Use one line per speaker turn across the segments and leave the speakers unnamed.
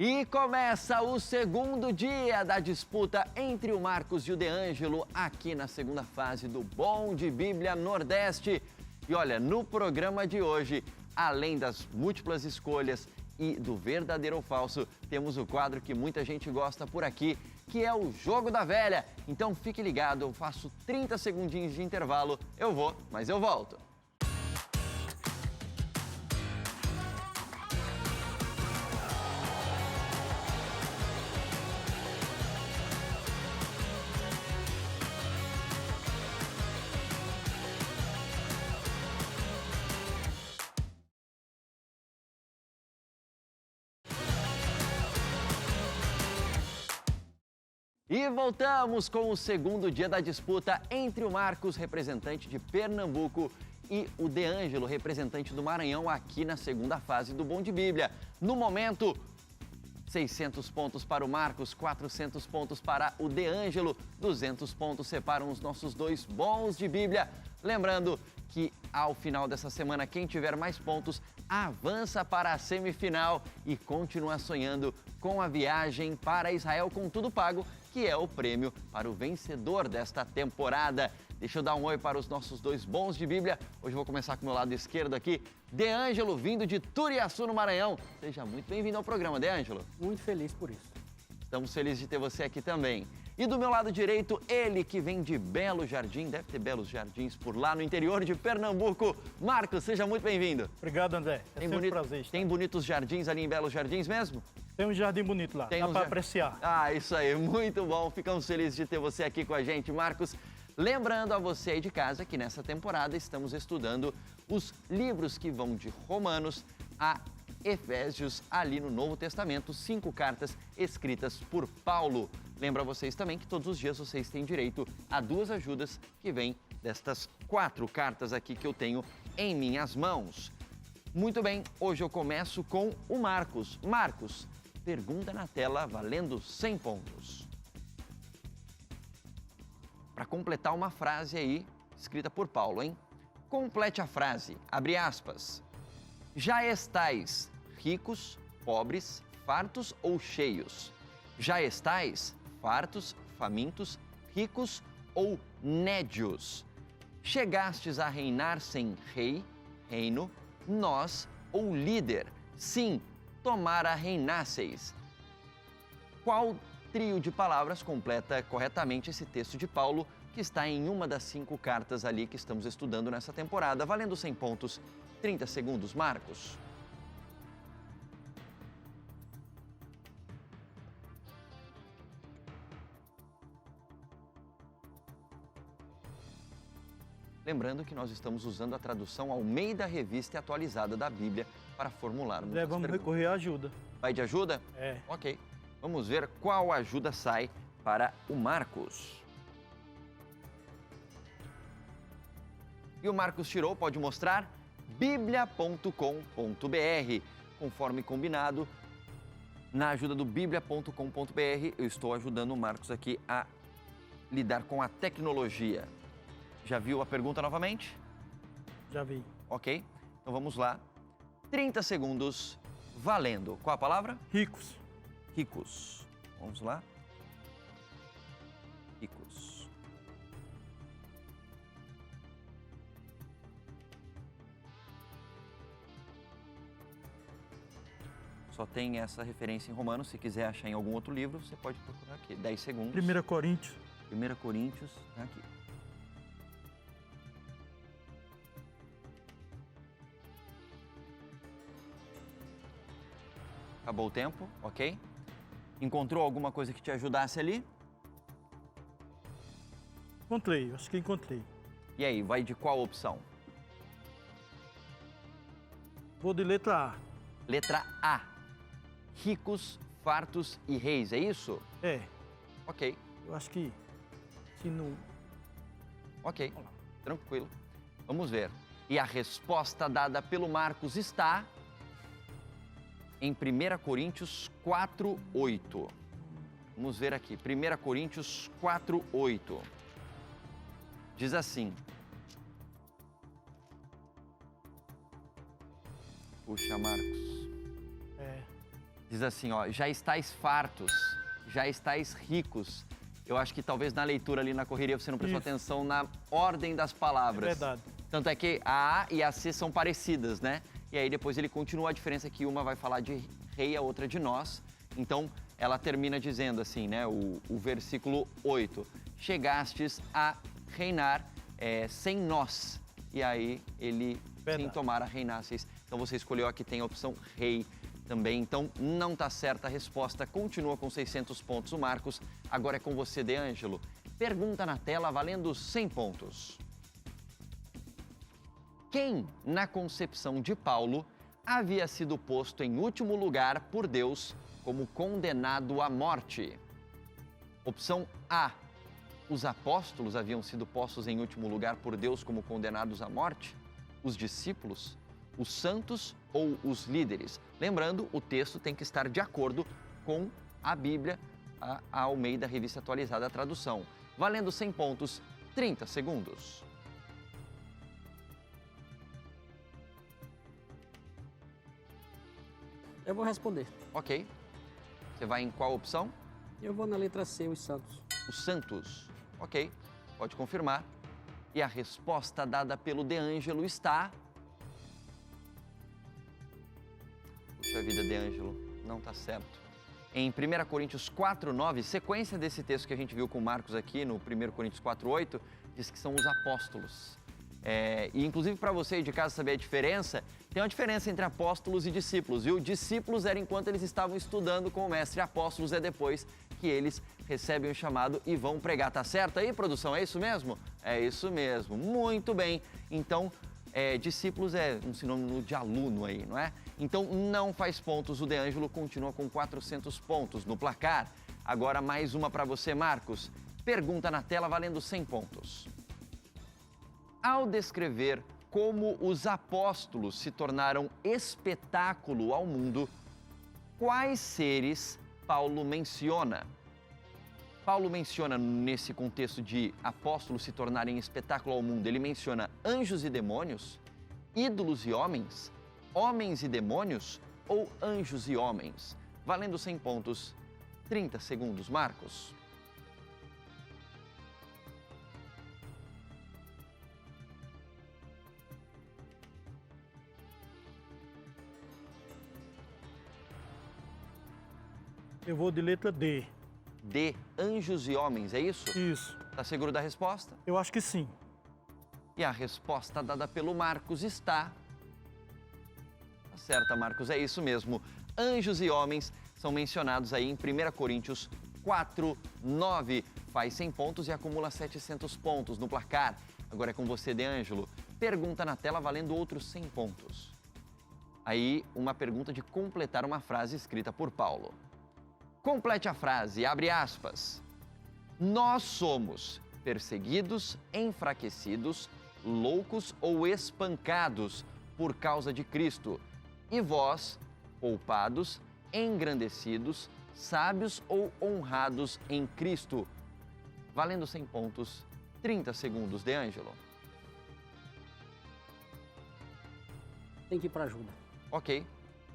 E começa o segundo dia da disputa entre o Marcos e o De Ângelo aqui na segunda fase do Bom de Bíblia Nordeste. E olha, no programa de hoje, além das múltiplas escolhas e do verdadeiro ou falso, temos o quadro que muita gente gosta por aqui, que é o Jogo da Velha. Então fique ligado, eu faço 30 segundinhos de intervalo, eu vou, mas eu volto. E voltamos com o segundo dia da disputa entre o Marcos, representante de Pernambuco, e o De Ângelo, representante do Maranhão, aqui na segunda fase do Bom de Bíblia. No momento, 600 pontos para o Marcos, 400 pontos para o De Ângelo, 200 pontos separam os nossos dois bons de Bíblia. Lembrando que ao final dessa semana, quem tiver mais pontos avança para a semifinal e continua sonhando com a viagem para Israel com tudo pago, que é o prêmio para o vencedor desta temporada. Deixa eu dar um oi para os nossos dois bons de Bíblia. Hoje eu vou começar com o meu lado esquerdo aqui, De Ângelo, vindo de Turiaçu, no Maranhão. Seja muito bem-vindo ao programa, De Ângelo.
Muito feliz por isso.
Estamos felizes de ter você aqui também. E do meu lado direito, ele que vem de Belo Jardim, deve ter belos jardins por lá no interior de Pernambuco. Marcos, seja muito bem-vindo.
Obrigado, André. É sempre um prazer estar.
Tem bonitos jardins ali em Belo Jardins mesmo?
Tem um jardim bonito lá, dá para apreciar.
Ah, isso aí, muito bom. Ficamos felizes de ter você aqui com a gente, Marcos. Lembrando a você aí de casa que nessa temporada estamos estudando os livros que vão de Romanos a Efésios, ali no Novo Testamento, 5 cartas escritas por Paulo. Lembro a vocês também que todos os dias vocês têm direito a 2 ajudas que vêm destas 4 cartas aqui que eu tenho em minhas mãos. Muito bem, hoje eu começo com o Marcos. Marcos, pergunta na tela valendo 100 pontos. Para completar uma frase aí, escrita por Paulo, hein? Complete a frase, abre aspas. Já estais ricos, pobres, fartos ou cheios? Já estais fartos, famintos, ricos ou nédios? Chegastes a reinar sem rei, reino, nós ou líder? Sim, tomara reinasseis. Qual trio de palavras completa corretamente esse texto de Paulo, que está em uma das 5 cartas ali que estamos estudando nessa temporada, valendo 100 pontos, 30 segundos, Marcos. Lembrando que nós estamos usando a tradução Almeida Revista Atualizada da Bíblia para formularmos as perguntas.
Vamos recorrer à ajuda.
Vai de ajuda?
É.
Ok. Vamos ver qual ajuda sai para o Marcos. E o Marcos tirou, pode mostrar? biblia.com.br. Conforme combinado, na ajuda do biblia.com.br, eu estou ajudando o Marcos aqui a lidar com a tecnologia. Já viu a pergunta novamente?
Já vi.
Ok, então vamos lá. 30 segundos, valendo. Qual a palavra?
Ricos.
Ricos. Vamos lá. Ricos. Só tem essa referência em Romanos. Se quiser achar em algum outro livro, você pode procurar aqui. 10 segundos.
1 Coríntios.
1 Coríntios, tá aqui. Acabou o tempo, ok? Encontrou alguma coisa que te ajudasse ali?
Encontrei, acho que encontrei.
E aí, vai de qual opção?
Vou de letra A.
Letra A. Ricos, fartos e reis, é isso?
É.
Ok,
Eu acho que se não...
ok, tranquilo. Vamos ver. E a resposta dada pelo Marcos está em 1 Coríntios 4:8. Vamos ver aqui, 1 Coríntios 4:8. Diz assim. Puxa, Marcos. Diz assim, ó, já estáis fartos, já estáis ricos. Eu acho que talvez na leitura ali na correria você não prestou
Isso.
atenção na ordem das
É
palavras.
verdade.
Tanto é que a e a C são parecidas, né? E aí depois ele continua, a diferença é que uma vai falar de rei, a outra de nós. Então ela termina dizendo assim, né? O versículo 8. Chegastes a reinar sem nós. E aí ele,
Verdade.
sem tomar a reinasseis. Então você escolheu aqui, tem a opção rei também. Então não tá certa a resposta. Continua com 600 pontos o Marcos. Agora é com você, De Ângelo. Pergunta na tela valendo 100 pontos. Quem, na concepção de Paulo, havia sido posto em último lugar por Deus como condenado à morte? Opção A. Os apóstolos haviam sido postos em último lugar por Deus como condenados à morte? Os discípulos? Os santos ou os líderes? Lembrando, o texto tem que estar de acordo com a Bíblia, a Almeida Revista Atualizada, a tradução. Valendo 100 pontos, 30 segundos.
Eu vou responder.
Ok. Você vai em qual opção?
Eu vou na letra C, os Santos.
Os santos. Ok, pode confirmar. E a resposta dada pelo De Ângelo está... Puxa vida, De Ângelo, não está certo. Em 1 Coríntios 4:9, sequência desse texto que a gente viu com Marcos aqui, no 1 Coríntios 4:8, diz que são os apóstolos. E inclusive para você aí de casa saber a diferença, tem uma diferença entre apóstolos e discípulos, viu? Discípulos era enquanto eles estavam estudando com o mestre, apóstolos é depois que eles recebem o chamado e vão pregar. Tá certo aí, produção? É isso mesmo? É isso mesmo. Muito bem. Então, discípulos é um sinônimo de aluno aí, não é? Então, não faz pontos. O De Ângelo continua com 400 pontos no placar. Agora, mais uma para você, Marcos. Pergunta na tela valendo 100 pontos. Ao descrever como os apóstolos se tornaram espetáculo ao mundo, quais seres Paulo menciona? Paulo menciona nesse contexto de apóstolos se tornarem espetáculo ao mundo, ele menciona anjos e demônios, ídolos e homens, homens e demônios ou anjos e homens? Valendo 100 pontos, 30 segundos, Marcos.
Eu vou de letra D.
D, anjos e homens, é isso?
Isso.
Tá seguro da resposta?
Eu acho que sim.
E a resposta dada pelo Marcos está... Tá certa, Marcos, é isso mesmo. Anjos e homens são mencionados aí em 1 Coríntios 4:9. Faz 100 pontos e acumula 700 pontos no placar. Agora é com você, De Ângelo. Pergunta na tela valendo outros 100 pontos. Aí, uma pergunta de completar uma frase escrita por Paulo. Complete a frase, abre aspas. Nós somos perseguidos, enfraquecidos, loucos ou espancados por causa de Cristo. E vós, poupados, engrandecidos, sábios ou honrados em Cristo. Valendo 100 pontos, 30 segundos, De Ângelo.
Tem que ir para ajuda.
Ok,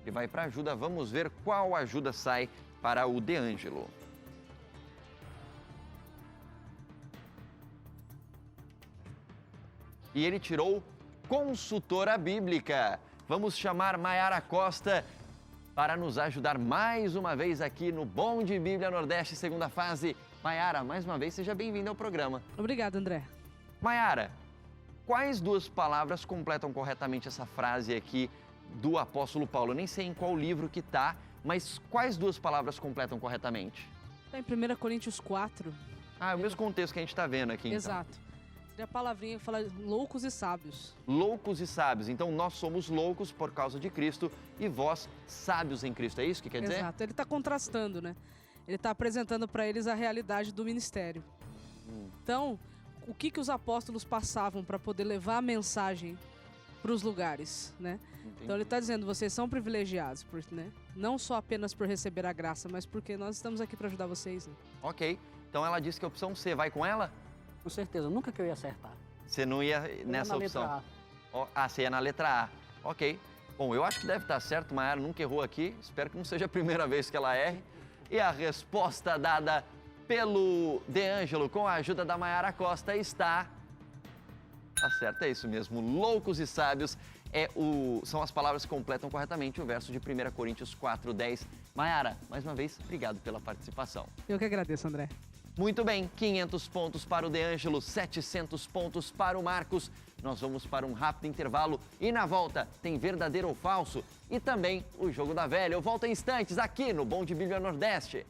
ele vai para ajuda, vamos ver qual ajuda sai para o De Ângelo. E ele tirou consultora bíblica. Vamos chamar Maiara Costa para nos ajudar mais uma vez aqui no Bom de Bíblia Nordeste, segunda fase. Maiara, mais uma vez, seja bem-vinda ao programa.
Obrigada, André.
Maiara, quais duas palavras completam corretamente essa frase aqui do apóstolo Paulo? Eu nem sei em qual livro que está, mas quais duas palavras completam corretamente?
Está em 1 Coríntios 4.
Ah, é o mesmo contexto que a gente está vendo aqui, então.
Exato. Seria a palavrinha que fala loucos e sábios.
Loucos e sábios. Então, nós somos loucos por causa de Cristo e vós sábios em Cristo. É isso que quer dizer?
Exato. Ele está contrastando, né? Ele está apresentando para eles a realidade do ministério. Então, o que os apóstolos passavam para poder levar a mensagem para os lugares, né?
Entendi.
Então ele está dizendo, vocês são privilegiados, né? Não só apenas por receber a graça, mas porque nós estamos aqui para ajudar vocês. Né?
Ok. Então, ela disse que a opção C vai com ela?
Com certeza, nunca que eu ia acertar.
Você não ia
Eu ia
nessa
na
opção?
letra A.
Você ia na letra A. Ok. Bom, eu acho que deve estar certo, Mayara nunca errou aqui, espero que não seja a primeira vez que ela erre. E a resposta dada pelo De Ângelo com a ajuda da Mayara Costa está... Tá certo, é isso mesmo, loucos e sábios são as palavras que completam corretamente o verso de 1 Coríntios 4:10. Mayara, mais uma vez, obrigado pela participação.
Eu que agradeço, André.
Muito bem, 500 pontos para o De Ângelo, 700 pontos para o Marcos. Nós vamos para um rápido intervalo e na volta tem verdadeiro ou falso e também o Jogo da Velha. Eu volto em instantes aqui no Bom de Bíblia Nordeste.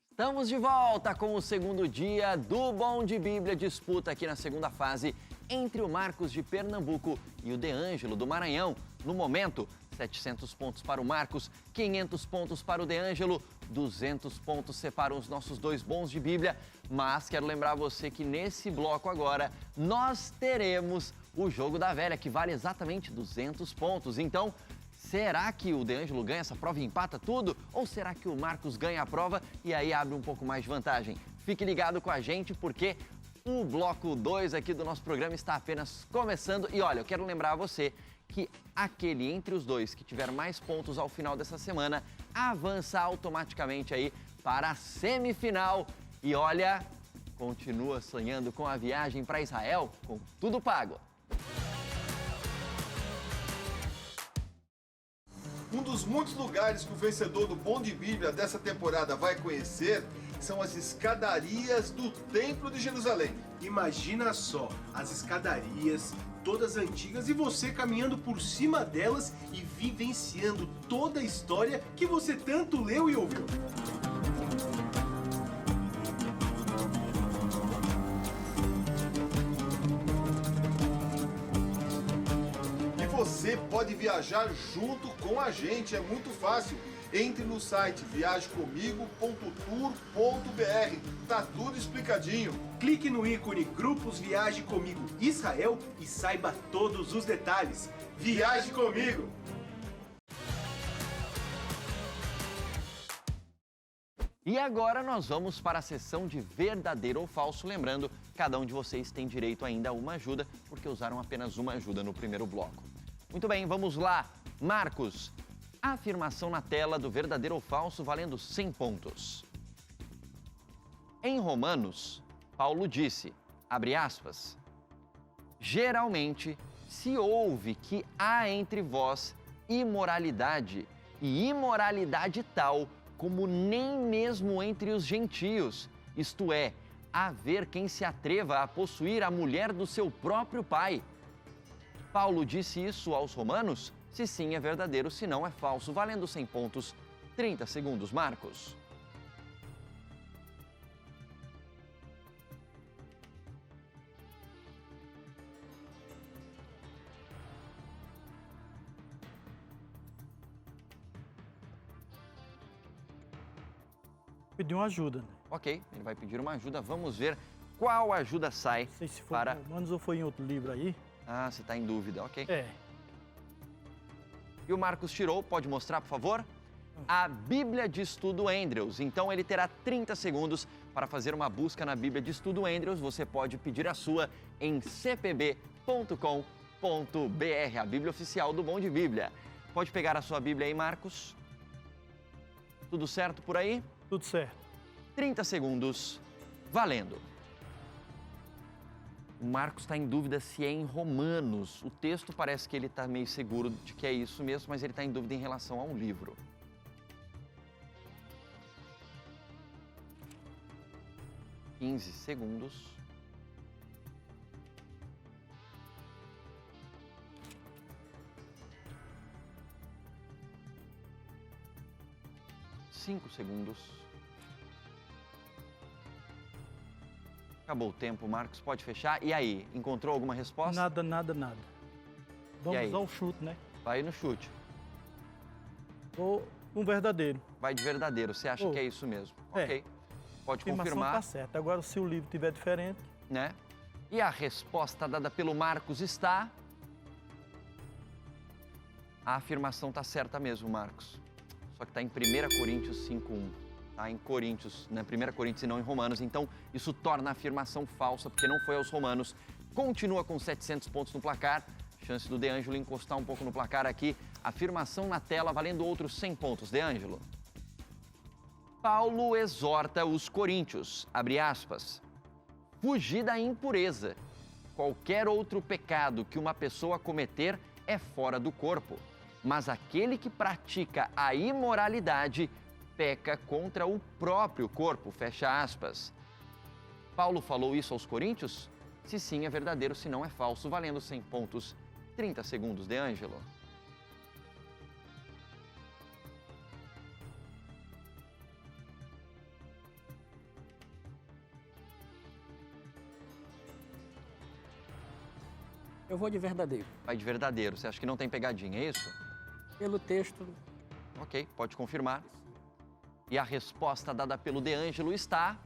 Estamos de volta com o segundo dia do Bom de Bíblia, disputa aqui na segunda fase entre o Marcos de Pernambuco e o De Ângelo do Maranhão. No momento, 700 pontos para o Marcos, 500 pontos para o De Ângelo, 200 pontos separam os nossos dois bons de Bíblia. Mas quero lembrar você que nesse bloco agora nós teremos o Jogo da Velha, que vale exatamente 200 pontos. Então, será que o De Ângelo ganha essa prova e empata tudo? Ou será que o Marcos ganha a prova e aí abre um pouco mais de vantagem? Fique ligado com a gente porque o bloco 2 aqui do nosso programa está apenas começando. E olha, eu quero lembrar a você que aquele entre os dois que tiver mais pontos ao final dessa semana avança automaticamente aí para a semifinal. E olha, continua sonhando com a viagem para Israel com tudo pago.
Um dos muitos lugares que o vencedor do Bom de Bíblia dessa temporada vai conhecer são as escadarias do Templo de Jerusalém.
Imagina só, as escadarias, todas antigas, e você caminhando por cima delas e vivenciando toda a história que você tanto leu e ouviu.
Você pode viajar junto com a gente, é muito fácil. Entre no site viagemcomigo.tour.br, tá tudo explicadinho.
Clique no ícone Grupos Viaje Comigo Israel e saiba todos os detalhes. Viaje comigo!
E agora nós vamos para a sessão de verdadeiro ou falso. Lembrando, cada um de vocês tem direito ainda a uma ajuda, porque usaram apenas uma ajuda no primeiro bloco. Muito bem, vamos lá. Marcos, a afirmação na tela do verdadeiro ou falso valendo 100 pontos. Em Romanos, Paulo disse, abre aspas, geralmente se ouve que há entre vós imoralidade, e imoralidade tal como nem mesmo entre os gentios, isto é, haver quem se atreva a possuir a mulher do seu próprio pai. Paulo disse isso aos romanos? Se sim, é verdadeiro, se não, é falso. Valendo 100 pontos, 30 segundos, Marcos.
Pedir uma ajuda, né?
Ok, ele vai pedir uma ajuda. Vamos ver qual ajuda sai
Não sei se foi
para...
em Romanos ou foi em outro livro aí.
Ah, você está em dúvida, ok.
É.
E o Marcos tirou, pode mostrar, por favor? A Bíblia de Estudo Andrews. Então ele terá 30 segundos para fazer uma busca na Bíblia de Estudo Andrews. Você pode pedir a sua em cpb.com.br, a Bíblia oficial do Bom de Bíblia. Pode pegar a sua Bíblia aí, Marcos. Tudo certo por aí?
Tudo certo.
30 segundos, valendo. O Marcos está em dúvida se é em Romanos. O texto parece que ele está meio seguro de que é isso mesmo, mas ele está em dúvida em relação a um livro. (15 segundos). (5 segundos). Acabou o tempo, Marcos, pode fechar. E aí, encontrou alguma resposta?
Nada. Vamos
aí?
usar o chute, né?
Vai no chute.
Ou um verdadeiro.
Vai de verdadeiro, você acha
Oh.
que é isso mesmo?
É.
Ok. Pode
A afirmação
confirmar,
tá certa. Agora, se o livro tiver diferente,
né? E a resposta dada pelo Marcos está... A afirmação tá certa mesmo, Marcos. Só que está em 1 Coríntios 5:1. tá? Em Coríntios, na 1 Coríntios e não em Romanos. Então, isso torna a afirmação falsa, porque não foi aos Romanos. Continua com 700 pontos no placar. Chance do De Ângelo encostar um pouco no placar aqui. Afirmação na tela, valendo outros 100 pontos. De Ângelo. Paulo exorta os coríntios, abre aspas, fugir da impureza. Qualquer outro pecado que uma pessoa cometer é fora do corpo, mas aquele que pratica a imoralidade peca contra o próprio corpo, fecha aspas. Paulo falou isso aos coríntios? Se sim, é verdadeiro, se não é falso, valendo 100 pontos, 30 segundos, De Ângelo.
Eu vou de verdadeiro.
Vai de verdadeiro, você acha que não tem pegadinha, é isso?
Pelo texto,
Ok, pode confirmar. E a resposta dada pelo De Ângelo está...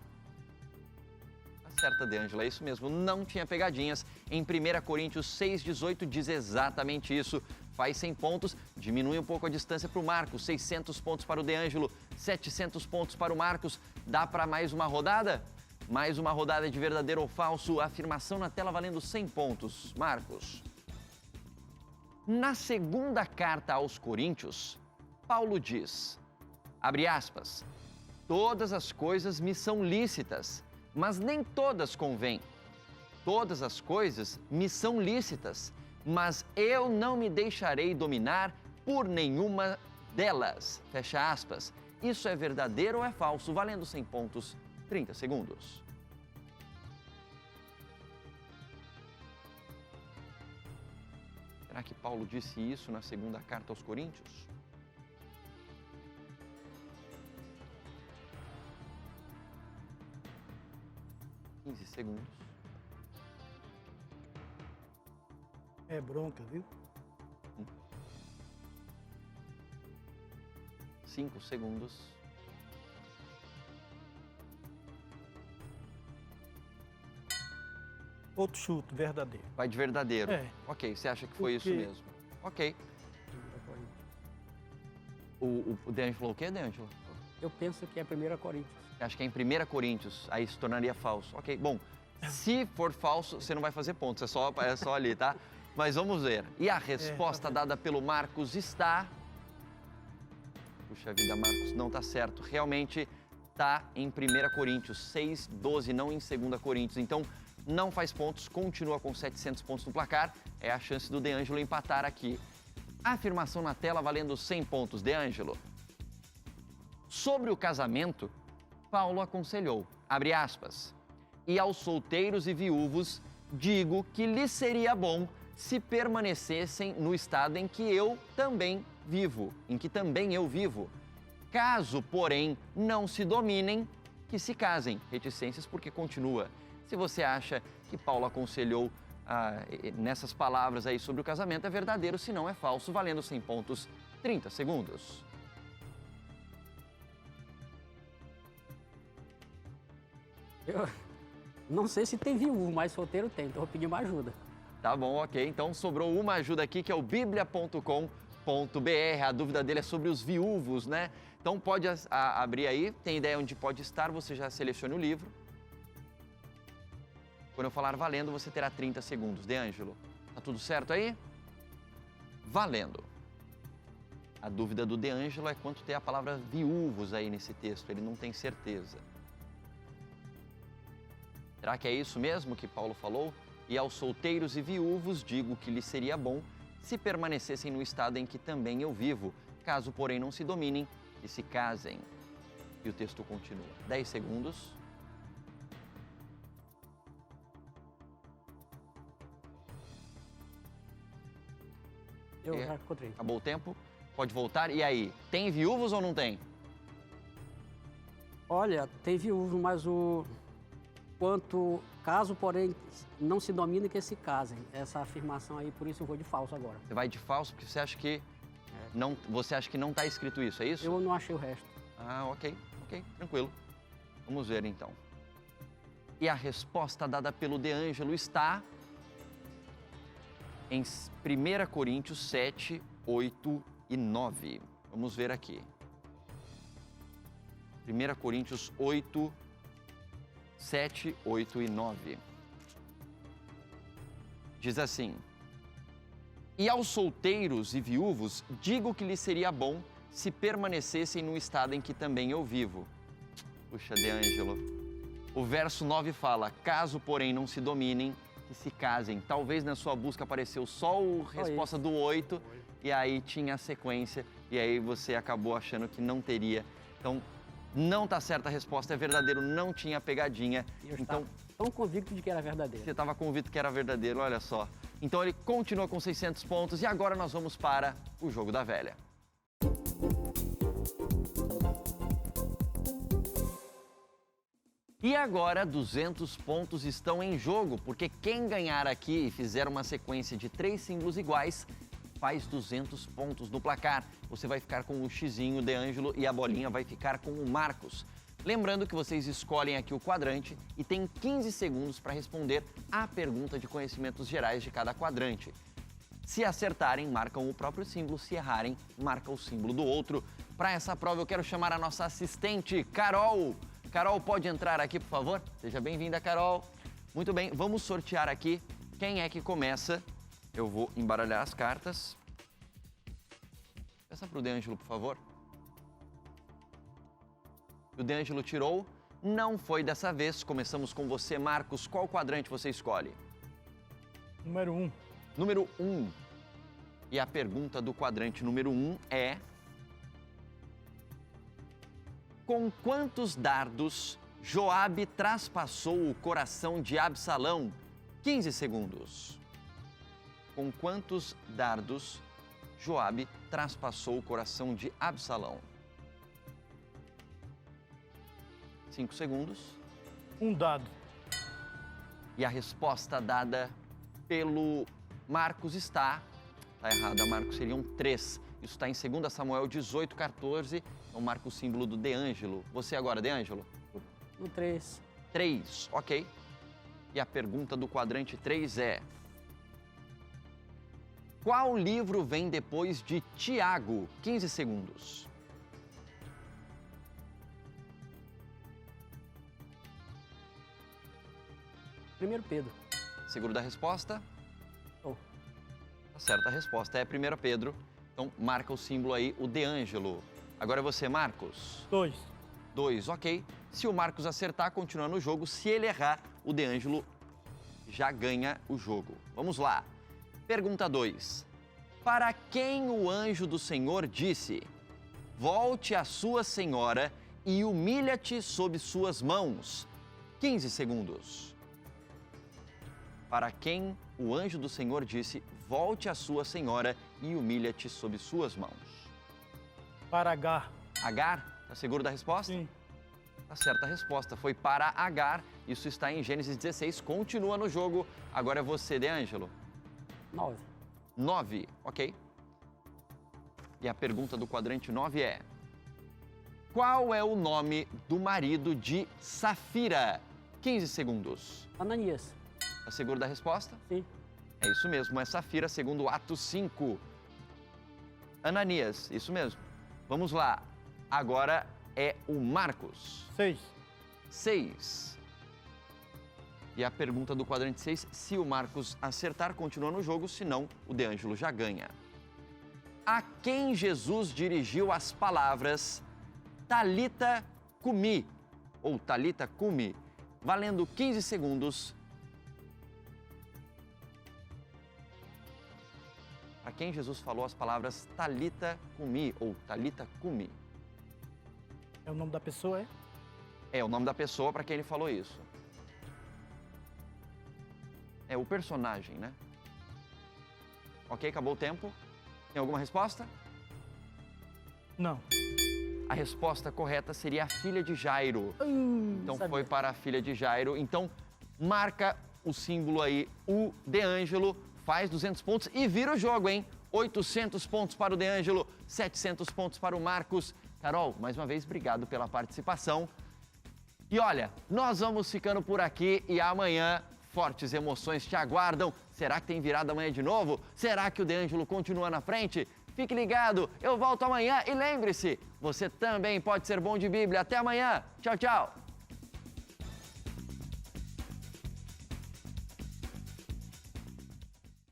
Acerta, De Ângelo, é isso mesmo, não tinha pegadinhas. Em 1 Coríntios 6,18 diz exatamente isso. Faz 100 pontos, diminui um pouco a distância para o Marcos. 600 pontos para o De Ângelo, 700 pontos para o Marcos. Dá para mais uma rodada? Mais uma rodada de verdadeiro ou falso. Afirmação na tela valendo 100 pontos. Marcos. Na segunda carta aos Coríntios, Paulo diz, abre aspas, todas as coisas me são lícitas, mas nem todas convêm. Todas as coisas me são lícitas, mas eu não me deixarei dominar por nenhuma delas. Fecha aspas. Isso é verdadeiro ou é falso? Valendo 100 pontos, 30 segundos. Será que Paulo disse isso na segunda carta aos Coríntios? (15 segundos).
É bronca, viu?
5 segundos.
Outro chute, verdadeiro.
Vai de verdadeiro.
É.
Ok, você acha que foi isso
Porque-
mesmo? Ok. O De Ângelo falou o quê, De Ângelo?
eu penso que é 1 Coríntios.
Você acha que é em 1 Coríntios, aí se tornaria falso. Ok, bom, se for falso, você não vai fazer pontos, é só ali, tá? Mas vamos ver. E a resposta
vendo.
dada pelo Marcos está... Puxa vida, Marcos, não tá certo. Realmente tá em 1 Coríntios 6:12, não em 2 Coríntios. Então, não faz pontos, continua com 700 pontos no placar. É a chance do De Ângelo empatar aqui. Afirmação na tela valendo 100 pontos. De Ângelo. Sobre o casamento, Paulo aconselhou, abre aspas, e aos solteiros e viúvos digo que lhes seria bom se permanecessem no estado em que eu também vivo, Caso, porém, não se dominem, que se casem. Reticências porque continua. Se você acha que Paulo aconselhou nessas palavras aí sobre o casamento, é verdadeiro, se não é falso, valendo 100 pontos, 30 segundos.
Eu não sei se tem viúvo, mas solteiro tem, então eu vou pedir uma ajuda.
Tá bom, ok. Então sobrou uma ajuda aqui que é o biblia.com.br. A dúvida dele é sobre os viúvos, né? Então pode abrir aí, tem ideia onde pode estar, você já selecione o livro. Quando eu falar valendo, você terá 30 segundos. De Ângelo, tá tudo certo aí? Valendo. A dúvida do De Ângelo é quanto tem a palavra viúvos aí nesse texto, ele não tem certeza. Será que é isso mesmo que Paulo falou? E aos solteiros e viúvos digo que lhes seria bom se permanecessem no estado em que também eu vivo, caso, porém, não se dominem, que se casem. E o texto continua. 10 segundos.
Eu já encontrei.
Acabou o tempo? Pode voltar. E aí, tem viúvos ou não tem?
Olha, tem viúvo, mas caso, porém, não se domine que se casem. Essa afirmação aí, por isso eu vou de falso agora.
Você vai de falso porque você acha que não está escrito isso, é isso?
Eu não achei o resto.
Ah, ok, tranquilo. Vamos ver então. E a resposta dada pelo De Ângelo está em 1 Coríntios 7, 8 e 9. Vamos ver aqui. 1 Coríntios 8, 7, 8 e 9. Diz assim: E aos solteiros e viúvos digo que lhes seria bom se permanecessem no estado em que também eu vivo. Puxa, De Ângelo. O verso 9 fala: caso, porém, não se dominem, que se casem. Talvez na sua busca apareceu só a resposta do 8, e aí tinha a sequência, e aí você acabou achando que não teria. Então, não tá certa a resposta, é verdadeiro, não tinha pegadinha. Então,
tão convicto de que era verdadeiro.
você estava convicto que era verdadeiro, olha só. Então ele continua com 600 pontos e agora nós vamos para o Jogo da Velha. E agora 200 pontos estão em jogo, porque quem ganhar aqui e fizer uma sequência de 3 símbolos iguais, faz 200 pontos no placar. Você vai ficar com o xizinho, De Ângelo, e a bolinha vai ficar com o Marcos. Lembrando que vocês escolhem aqui o quadrante e tem 15 segundos para responder à pergunta de conhecimentos gerais de cada quadrante. Se acertarem, marcam o próprio símbolo, se errarem, marcam o símbolo do outro. Para essa prova eu quero chamar a nossa assistente, Carol. Carol, pode entrar aqui, por favor? Seja bem-vinda, Carol. Muito bem, vamos sortear aqui quem é que começa. Eu vou embaralhar as cartas. Peça para o De Ângelo, por favor. O De Ângelo tirou. Não foi dessa vez. Começamos com você, Marcos. Qual quadrante você escolhe?
Número 1.
Número 1. E a pergunta do quadrante número 1 é: com quantos dardos Joabe traspassou o coração de Absalão? 15 segundos. Com quantos dardos Joabe traspassou o coração de Absalão? 5 segundos.
Um dado.
E a resposta dada pelo Marcos está errada, Marcos, seriam 3. Isso está em 2 Samuel 18, 14. Então marca o símbolo do De Ângelo. Você agora, De Ângelo?
No 3.
3, ok. E a pergunta do quadrante 3 é: qual livro vem depois de Tiago? 15 segundos.
Primeiro Pedro.
Seguro da resposta?
Oh.
Tá certa a resposta, é 1 Pedro. Então marca o símbolo aí, o De Ângelo. Agora é você, Marcos.
2.
2, ok. Se o Marcos acertar, continua no jogo. Se ele errar, o De Ângelo já ganha o jogo. Vamos lá. Pergunta 2. Para quem o anjo do Senhor disse: volte à sua senhora e humilha-te sob suas mãos? 15 segundos. Para quem o anjo do Senhor disse: volte à sua senhora e humilha-te sob suas mãos?
Para Agar.
Agar? Está seguro da resposta?
Sim.
Tá certa a resposta, foi para Agar. Isso está em Gênesis 16, continua no jogo. Agora é você, De Ângelo.
9.
9, ok. E a pergunta do quadrante 9 é: qual é o nome do marido de Safira? 15 segundos.
Ananias.
Está seguro da resposta?
Sim.
É isso mesmo, é Safira, segundo Atos 5. Ananias, isso mesmo. Vamos lá, agora é o Marcos.
6.
6. E a pergunta do quadrante 6, se o Marcos acertar, continua no jogo, senão o De Ângelo já ganha. A quem Jesus dirigiu as palavras Talita cumi, ou Talita cumi, valendo 15 segundos. A quem Jesus falou as palavras Talita cumi, ou Talita cumi?
É o nome da pessoa, é?
É o nome da pessoa para quem ele falou isso. É o personagem, né? Ok, acabou o tempo. Tem alguma resposta?
Não.
A resposta correta seria a filha de Jairo. Então
sabia.
foi para a filha de Jairo. Então marca o símbolo aí, o De Ângelo, faz 200 pontos e vira o jogo, hein? 800 pontos para o De Ângelo, 700 pontos para o Marcos. Carol, mais uma vez, obrigado pela participação. E olha, nós vamos ficando por aqui e amanhã fortes emoções te aguardam. Será que tem virada amanhã de novo? Será que o De Ângelo continua na frente? Fique ligado, eu volto amanhã e lembre-se, você também pode ser bom de Bíblia. Até amanhã. Tchau, tchau.